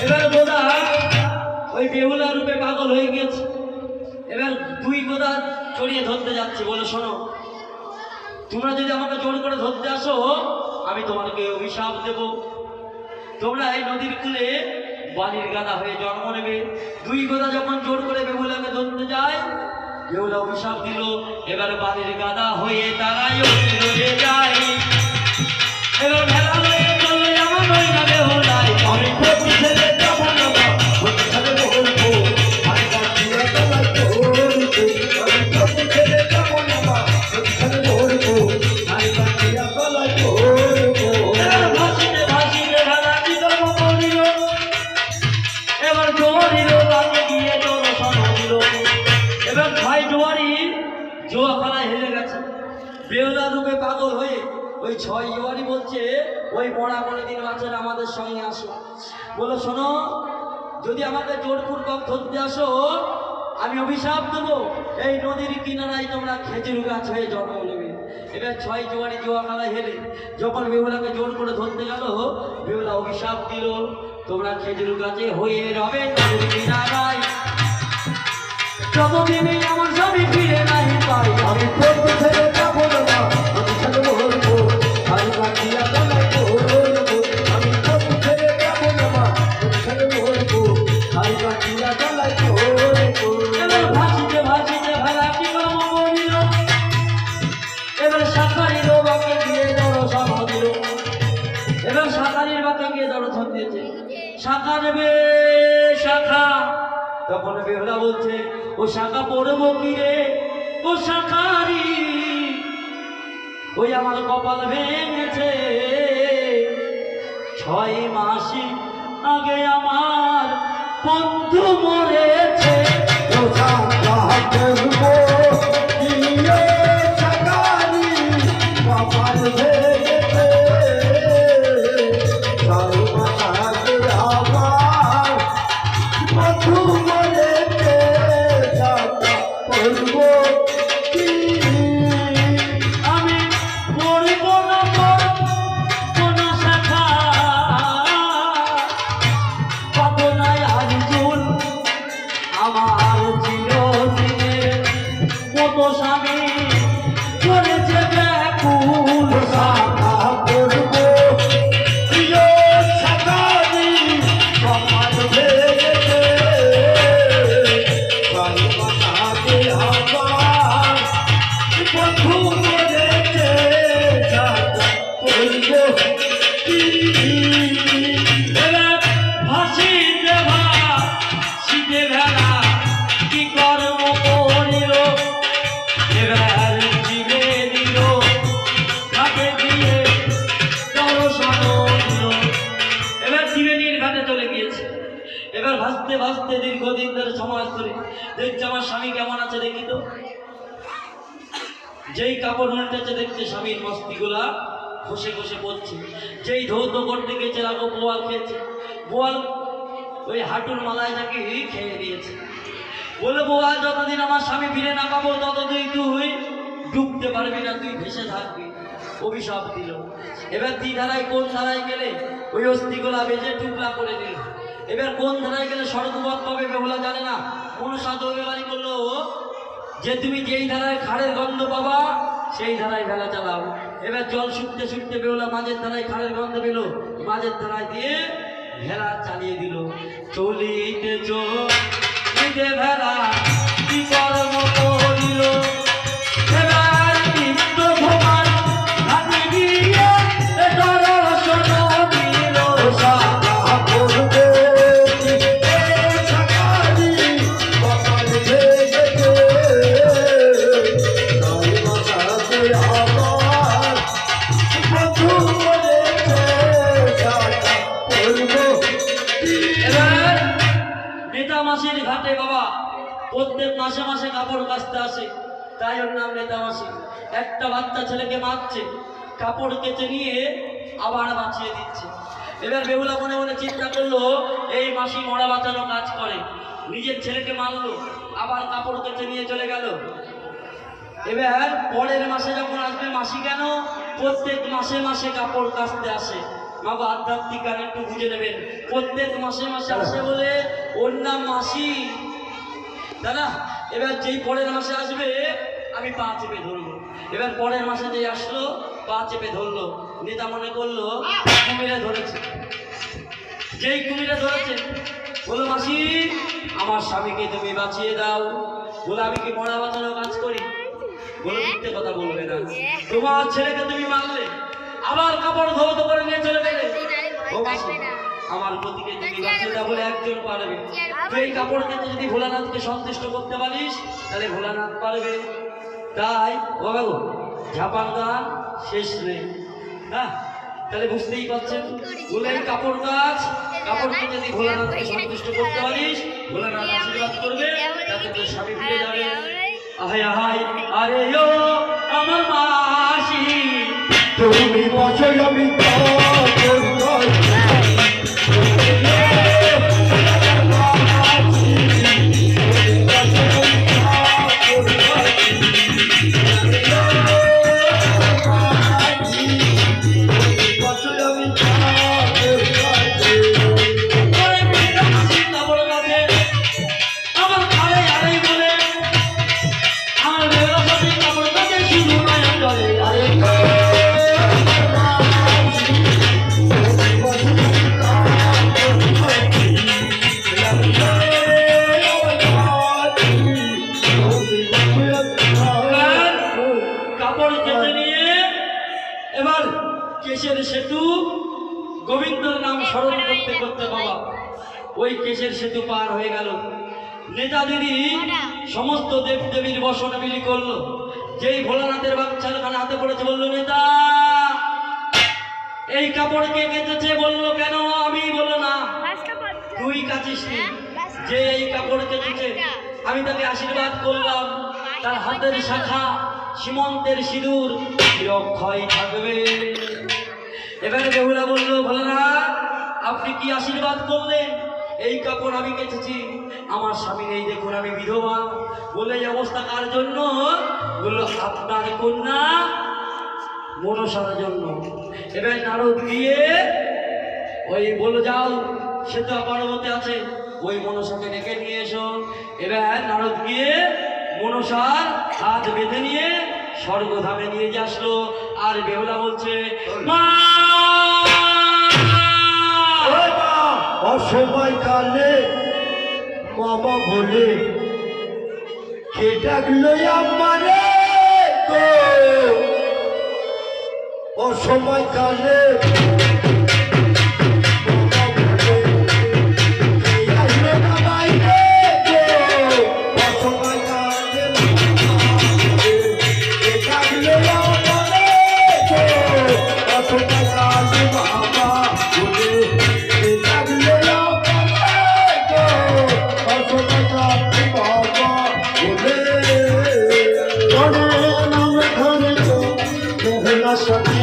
এবার গোদা ওই বেহুলা রূপে পাগল হয়ে গেছে। এবার দুই গোদা চড়িয়ে ধরতে যাচ্ছে, বলে শোনো, তোমরা যদি আমাকে জোর করে ধরতে আসো আমি তোমাকে অভিশাপ দেব। তোমরা এই নদীর কূলে বালির গাদা হয়ে জন্ম নেবে। দুই গোদা যখন জোর করে বেহুলাকে ধরতে যায়, বেহুলা অভিশাপ দিল। এবার বালির গাদা হয়ে তারাই রয়ে যায়। এবার ভেলা হয়ে চললো আমার নই না বেহুলাই, আমি প্রতি ছেলে যাব না প্রতি ছেলে বলবো আমি কাটিয়ে তোমায় ধরবো, আমি প্রতি ছেলে যাব না প্রতি ছেলে বলবো আমি কাটিয়ে তোমায় ধরবো। এবার ভাসিতে ভাসিতে ভেলা দিল বলিল, এবার জোয়ারির বাঁকে গিয়ে দর্শন দিল। এবার ভাই জোয়ারি জোয়াখানায় হেরে গেছে। বেহুলা রূপে পাগল হয়ে ওই ছয় জোয়ারি বলছে, ওই মরা কোনোদিন বাঁচেন, আমাদের সঙ্গে আসো। বলো শোনো, যদি আমাকে জোরপূর্বক ধরতে আসো আমি অভিশাপ দেবো, এই নদীর কিনারায় তোমরা খেজুর গাছ হয়ে জন্ম নেবে। এবার ছয় জোয়ারি জোয়াখানায় হেরে যখন বেহুলাকে জোর করে ধরতে গেল, বেহুলা অভিশাপ দিল, তোমরা খেজুর গাছে হয়ে রবে নদীর কিনারায়, যতদিন আমার স্বামী ফিরে নাই পাই, আমি প্রতি ছেলে যাব না আমি ছেলে বলবো আমি কাটিয়া তোমায় ধরবো, আমি প্রতি ছেলে যাব না আমি ছেলে বলবো আমি কাটিয়া তোমায় ধরবো। এবার ভাসিতে ভাসিতে ভেলা কি কর্ম করিল, এবার শাখারির বাঁকে গিয়ে দর্শন দিল। এবার শাখারির বাঁকে গিয়ে দর্শন দিয়েছে, শাখা নেবে শাখা। তখন বেহুলা বলছে, ও শাখা পড়বো কি রে ও শাখারি, ওই আমার কপাল ভেঙেছে, 6 মাস আগে আমার বন্ধু মরেছে। ও শাখা পড়বো কি রে শাখারি, কপাল ভেঙেছে, 6 মাস আগে আমার বন্ধু মরেছে, শাখা পড়বো কি আমি পড়ব না কোন শাখা, পাবো না আরজুল আমার চিরদিনের মতো স্বামী করেছে ব্যাকুল। শাখা পড়বো কি রে শাখারি, কপাল ভেঙেছে, 6 মাস আগে আমার বন্ধু মরেছে, শাখা পড়বো কি। এবার ভাসিতে ভাসিতে ভেলা কি কর্ম করিল, এবার জীবে দিল ঘাটে গিয়ে দর্শন দিল। এবার জীবেনির ঘাটে চলে গিয়েছে। এবার ভাসতে ভাসতে দীর্ঘদিন ধরে সমাজ ধরে দেখছে আমার স্বামী কেমন আছে দেখি তো। যেই কাপড় উল্টেছে দেখছে স্বামীর মস্তিগুলা খসে খসে পড়ছে। যেই ধৌত করতে গেছে রাখো বোয়াল খেয়েছে, বোয়াল ওই হাঁটুর মালায় তাকে খেয়ে দিয়েছে। বলে বোয়াল যতদিন আমার স্বামী ফিরে না পাবো ততদিন তুই ডুবতে পারবি না, তুই ভেসে থাকবি, অভিশাপ দিল। এবার দুই ধারায় কোন ধারায় গেলে ওই অস্থিগুলা বেজে টুকরা করে দিল। এবার কোন ধারায় গেলে স্বর্গপথ পাবে বেহুলা জানে না। কোন সাধু বাড়ি করলো যে তুমি যেই ধারায় খাড়ের গন্ধ পাবা সেই ধারায় ভেলা চালাও। এবার জল শুকতে শুকতে বেহুলা মাঝের ধারায় খাড়ের গন্ধ পেল, মাঝের ধারায় দিয়ে ভেলা চালিয়ে দিল। চলিতে চলিতে ভেলা কি কর্ম করিল, এবার নিত্য ভোমান হাতে গিয়ে দর্শন দিল। শাখা পড়বো কি রে শাখারি, কপাল ভেঙেছে, 6 মাস আগে আমার বন্ধু মরেছে, শাখা পড়বো কি। এবার নেতা মাসির ঘাটে বাবা প্রত্যেক মাসে মাসে কাপড় কাচতে আসে, তাই ওর নাম নেতা মাসি। একটা বাচ্চা ছেলেকে মারছে, কাপড় কেচে নিয়ে আবার বাঁচিয়ে দিচ্ছে। এবার বেহুলা মনে মনে চিন্তা করলো এই মাসি মরা বাঁচানো কাজ করে, নিজের ছেলেকে মারলো আবার কাপড় কেচে নিয়ে চলে গেল। এবার পরের মাসে যখন আসবে মাসি কেন প্রত্যেক মাসে মাসে কাপড় কাচতে আসে, মা গো আধ্যাত্মিক গান একটু বুঝে নেবেন। প্রত্যেক মাসে মাসে আসে বলে ওর নাম মাসি। দাদা এবার যেই পরের মাসে আসবে আমি পা চেপে ধরবো। এবার পরের মাসে যেই আসলো পা চেপে ধরলো, নেতা মনে করলো কুমিরে ধরেছে। যেই কুমিরে ধরেছে বলো মাসি আমার স্বামীকে তুমি বাঁচিয়ে দাও। বলে আমি কি মরা বাঁচানোর কাজ করি? বলে মিথ্যে কথা বলবে না। তোমার ছেলেকে তুমি মারলে, আবার কাপড় ধৌত করে নিয়ে চলে গেলে। ও মাসি আমার গতিকে তুমি বাঁচিয়ে দাও বলে একজন পারবে। তুই এই কাপড়কে যদি ভোলানাথকে সন্তুষ্ট করতে পারিস তাহলে ভোলানাথ পারবে। তাই ও বাবু ঝাপান গান শেষ নেই। হ্যাঁ তাহলে বুঝতেই পারছেন। বলে এই কাপড় গাছ, কাপড়কে যদি ভোলানাথকে সন্তুষ্ট করতে পারিস ভোলানাথ আশীর্বাদ করবে, তাতে তোর স্বামী ফিরে যাবে। আহাই আহাই আরে ও আমার মাসি তুমি বছর আমি এবার কেশের সেতু গোবিন্দর নাম স্মরণ করতে করতে বাবা ওই কেশের সেতু পার হয়ে গেল। নেতা দিদি সমস্ত দেব দেবীর বসন মিলি করলো। যেই ভোলানাথের বাচ্চাখানে হাতে পড়েছে বললো নেতা এই কাপড় কে কেচেছে? বললো কেন আমি? বললো না তুই কাচিস নি। যে এই কাপড় কেচেছে আমি তাকে আশীর্বাদ করলাম, তার হাতের শাখা সীমন্তের সিঁদুর চিরক্ষয় থাকবে। এবারে বেহুলা বললো ভোলানাথ আপনি কি আশীর্বাদ করলেন? এই কাপড় আমি কেচেছি, আমার স্বামী নেই দেখুন আমি বিধবা। বলে এই অবস্থা কার জন্য? বললো আপনার কন্যা মনসার জন্য। এবার নারদ গিয়ে ওই বললো যাও সে তো পার্বতী আছে ওই মনসাকে ডেকে নিয়ে এসো। এবার নারদ গিয়ে মনসার হাত বেঁধে নিয়ে স্বর্গধামে নিয়ে যে আসলো। আর বেহুলা বলছে মা অসময় কালে মামা বলে কে ডাকলো আমারে গো, অসময় কালে